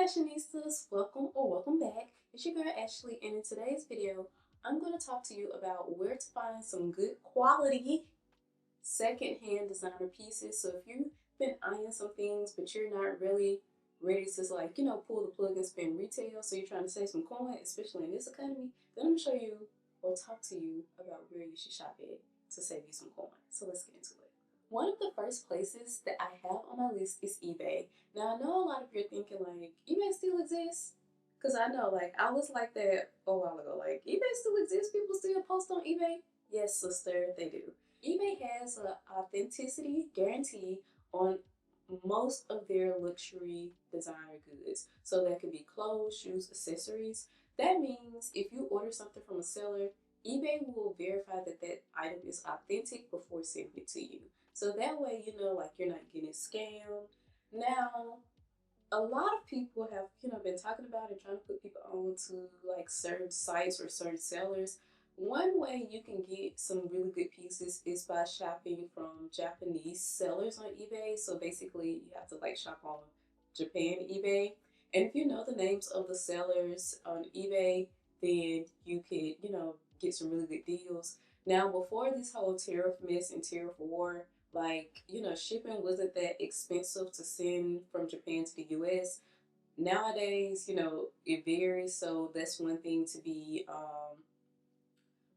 Fashionistas, welcome back. It's your girl Ashley, and in today's video, I'm going to talk to you about where to find some good quality secondhand designer pieces. So if you've been eyeing some things, but you're not really ready to pull the plug and spend retail, so you're trying to save some coin, especially in this economy, then I'm going to show you or talk to you about where you should shop at to save you some coin. So let's get into it. One of the first places that I have on my list is eBay. Now, I know a lot of you are thinking, like, eBay still exists? Because I know, like, I was like that a while ago. Like, eBay still exists? People still post on eBay? Yes, sister, they do. eBay has an authenticity guarantee on most of their luxury designer goods. So that could be clothes, shoes, accessories. That means if you order something from a seller, eBay will verify that that item is authentic before sending it to you. So that way, like you're not getting scammed. Now, a lot of people have, been talking about and trying to put people on to like certain sites or certain sellers. One way you can get some really good pieces is by shopping from Japanese sellers on eBay. So basically, you have to like shop on Japan eBay. And if you know the names of the sellers on eBay, then you could, get some really good deals. Now, before this whole tariff mess and tariff war, like, shipping wasn't that expensive to send from Japan to the US. Nowadays, it varies. So that's one thing to be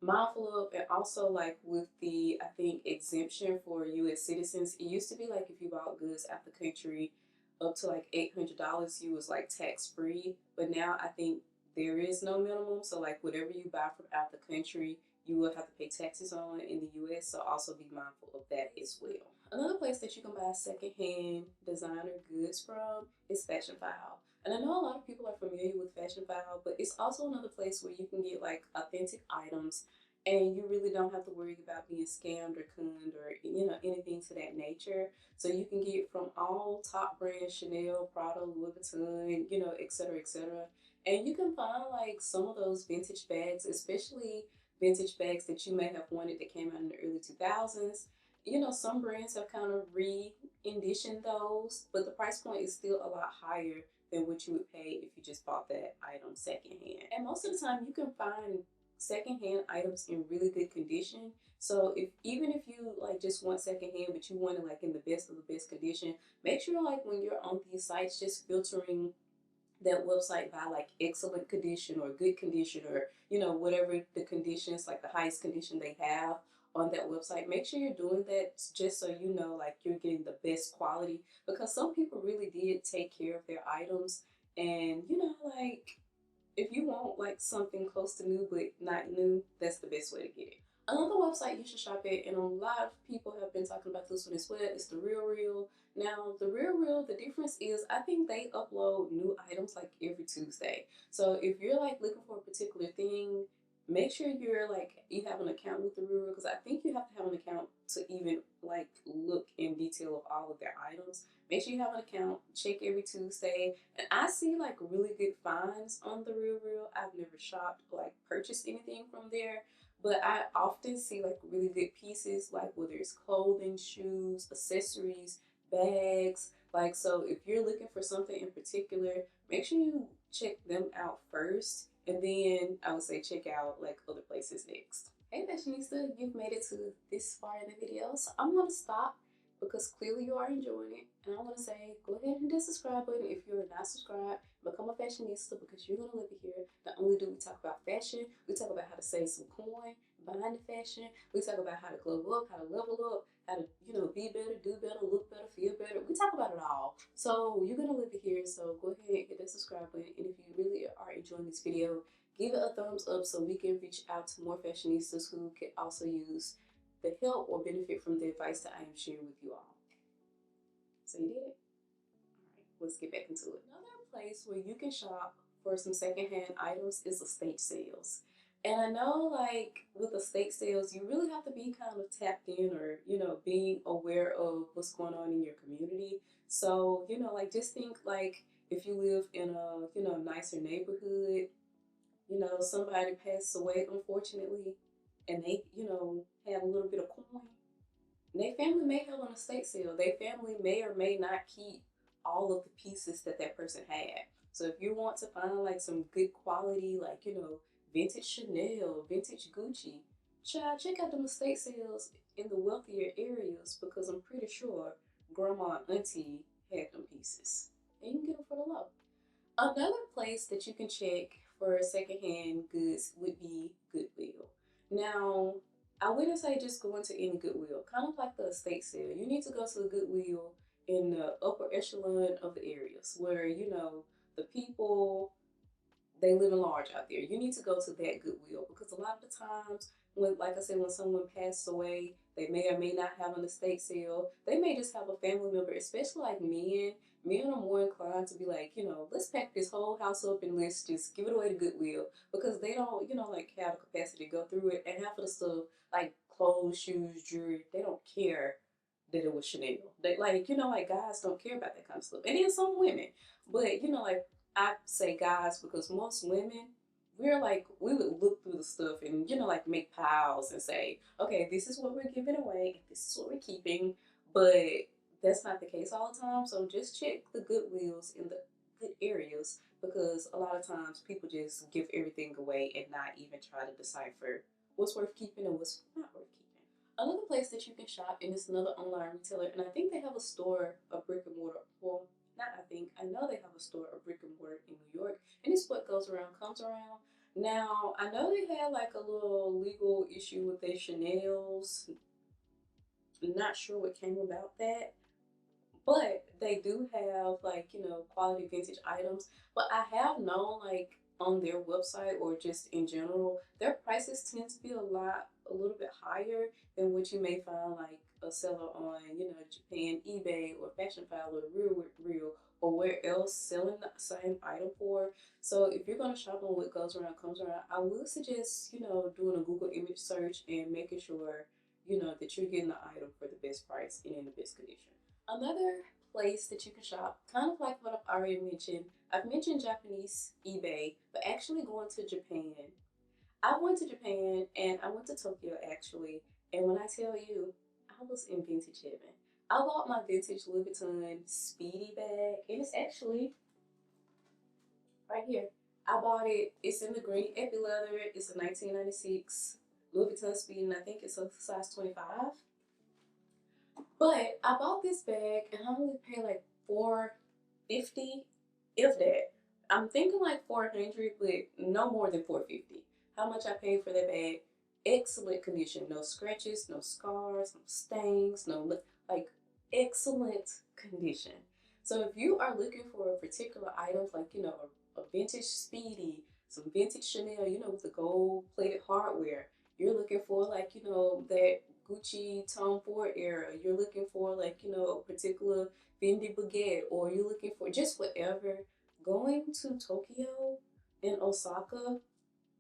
mindful of. And also, like with the, I think, exemption for US citizens, it used to be like if you bought goods out the country up to like $800, you was like tax free. But now I think there is no minimum. So, like, whatever you buy from out the country, you will have to pay taxes on in the US. So, also be mindful of that as well. Another place that you can buy secondhand designer goods from is Fashion File. And I know a lot of people are familiar with Fashion File, but it's also another place where you can get like authentic items and you really don't have to worry about being scammed or conned or anything to that nature. So you can get from all top brands, Chanel, Prada, Louis Vuitton, et cetera, et cetera. And you can find like some of those vintage bags, especially vintage bags that you may have wanted that came out in the early 2000s. Some brands have kind of re-enditioned those, but the price point is still a lot higher than what you would pay if you just bought that item secondhand. And most of the time you can find secondhand items in really good condition. So even if you like just want secondhand, but you want it like in the best of the best condition, make sure like when you're on these sites, just filtering that website by like excellent condition or good condition or whatever the conditions, like the highest condition they have on that website. Make sure you're doing that just so you know like you're getting the best quality, because some people really did take care of their items. And like if you want like something close to new but not new, that's the best way to get it. Another website you should shop at, and a lot of people have been talking about this one as well, is the Real Real. Now, the Real Real, the difference is I think they upload new items like every Tuesday. So if you're like looking for a particular thing, make sure you have an account with the Real Real, because I think you have to have an account to even like look in detail of all of their items. Make sure you have an account, check every Tuesday. And I see like really good finds on the Real Real. I've never shopped, like purchased anything from there, but I often see like really good pieces, like whether it's clothing, shoes, accessories, bags. Like, so if you're looking for something in particular, make sure you check them out first. And then I would say check out like other places next. Hey fashionista, you've made it to this far in the video, so I'm gonna stop because clearly you are enjoying it. And I'm gonna say, go ahead and hit the subscribe button if you're not subscribed. Become a fashionista, because you're gonna live it here. Not only do we talk about fashion, we talk about how to save some coin behind the fashion. We talk about how to glow up, how to level up, how to, be better, do better, look better, feel better. We talk about it all. So you're gonna live it here. So go ahead and hit that subscribe button. And if you really are enjoying this video, give it a thumbs up so we can reach out to more fashionistas who can also use the help or benefit from the advice that I am sharing with you all. So you did it. All right, let's get back into it. Another place where you can shop for some secondhand items is estate sales. And I know like with estate sales, you really have to be kind of tapped in, or, being aware of what's going on in your community. So, like just think like if you live in a, nicer neighborhood, somebody passed away, unfortunately, and they, had a little bit of coin, their family may have an estate sale. Their family may or may not keep all of the pieces that that person had. So if you want to find like some good quality, like, vintage Chanel, vintage Gucci, child, check out the estate sales in the wealthier areas because I'm pretty sure grandma and auntie had them pieces. And you can get them for the low. Another place that you can check for secondhand goods would be Goodwill. Now, I wouldn't say just go into any Goodwill, kind of like the estate sale. You need to go to the Goodwill in the upper echelon of the areas where, the people they live in large out there. You need to go to that Goodwill because a lot of the times when, like I said, when someone passes away, they may or may not have an estate sale. They may just have a family member, especially like men. Men are more inclined to be like, let's pack this whole house up and let's just give it away to Goodwill because they don't, like have the capacity to go through it. And half of the stuff, like clothes, shoes, jewelry, they don't care that it was Chanel. They like, like guys don't care about that kind of stuff. And then some women. But like I say guys because most women, we're like, we would look through the stuff and, like make piles and say, okay, this is what we're giving away, and this is what we're keeping. But that's not the case all the time. So just check the Goodwills in the good areas because a lot of times people just give everything away and not even try to decipher what's worth keeping and what's not worth keeping. Another place that you can shop, and it's another online retailer, and I think they have a store, a brick and mortar. Well, not I think, I know they have a store, a brick and mortar in New York, and it's what goes around comes around. Now, I know they had like a little legal issue with their Chanel's. I'm not sure what came about that, but they do have like, quality vintage items. But I have known like on their website or just in general, their prices tend to be a little bit higher than what you may find like a seller on, Japan, eBay, or Fashion File or Real or where else selling the same item for. So if you're gonna shop on what goes around comes around, I would suggest, doing a Google image search and making sure, that you're getting the item for the best price and in the best condition. Another place that you can shop, kind of like what I've already mentioned, I've mentioned Japanese eBay, but actually going to Japan. I went to Japan and I went to Tokyo actually, and when I tell you, I was in vintage heaven. I bought my vintage Louis Vuitton Speedy bag, and it's actually right here. I bought it. It's in the green epi leather. It's a 1996 Louis Vuitton Speedy, and I think it's a size 25. But I bought this bag and I only paid like 450, if that. I'm thinking like 400, but no more than 450. How much I paid for that bag? Excellent condition. No scratches, no scars, no stains, like excellent condition. So if you are looking for a particular items like, a vintage Speedy, some vintage Chanel, with the gold plated hardware, you're looking for like, that Gucci Tom Ford era. You're looking for like, a particular Fendi baguette, or you're looking for just whatever. Going to Tokyo and Osaka,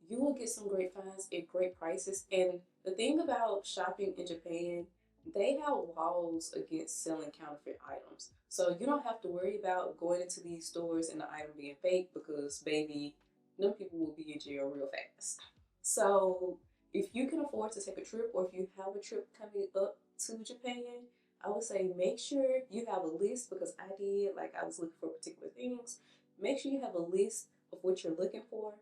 you will get some great finds at great prices. And the thing about shopping in Japan, they have laws against selling counterfeit items. So you don't have to worry about going into these stores and the item being fake because, baby, them people will be in jail real fast. So if you can afford to take a trip or if you have a trip coming up to Japan, I would say make sure you have a list because I did, like I was looking for particular things. Make sure you have a list of what you're looking for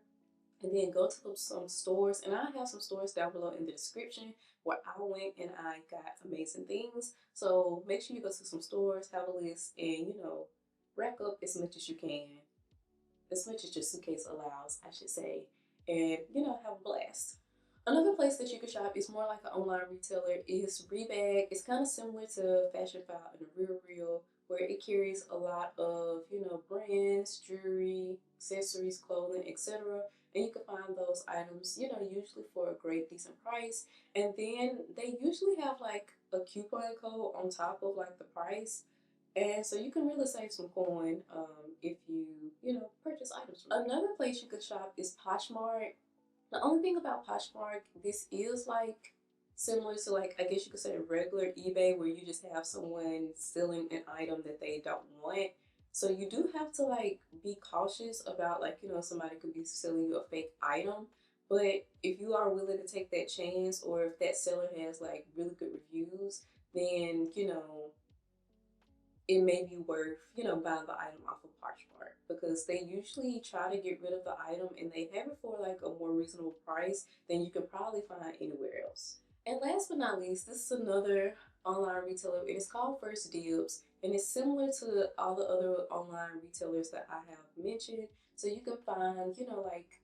and then go to some stores. And I have some stores down below in the description where I went and I got amazing things. So make sure you go to some stores, have a list, and rack up as much as you can, as much as your suitcase allows, I should say, and have a blast. Another place that you can shop is more like an online retailer is Rebag. It's kind of similar to Fashion File and the Real, where it carries a lot of brands, jewelry, accessories, clothing, etc. And you can find those items usually for a great decent price. And then they usually have like a coupon code on top of like the price, and so you can really save some coin if you purchase items. Another place you could shop is Poshmark. The only thing about Poshmark, this is like similar to like I guess you could say a regular eBay where you just have someone selling an item that they don't want. So you do have to like be cautious about like somebody could be selling you a fake item. But if you are willing to take that chance, or if that seller has like really good reviews, then it may be worth, buying the item off of Poshmark because they usually try to get rid of the item and they have it for like a more reasonable price than you could probably find anywhere else. And last but not least, this is another online retailer and it's called First Dibs and it's similar to all the other online retailers that I have mentioned. So you can find, like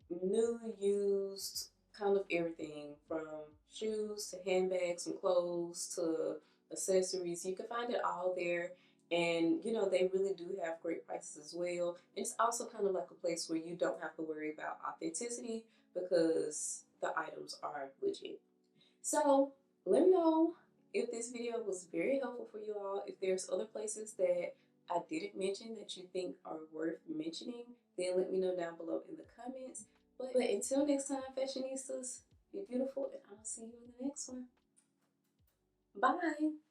new, used, kind of everything from shoes to handbags, from clothes to accessories. You can find it all there. And they really do have great prices as well. And it's also kind of like a place where you don't have to worry about authenticity because the items are legit. So let me know if this video was very helpful for you all. If there's other places that I didn't mention that you think are worth mentioning, then let me know down below in the comments. But until next time, fashionistas, be beautiful, and I'll see you in the next one. Bye.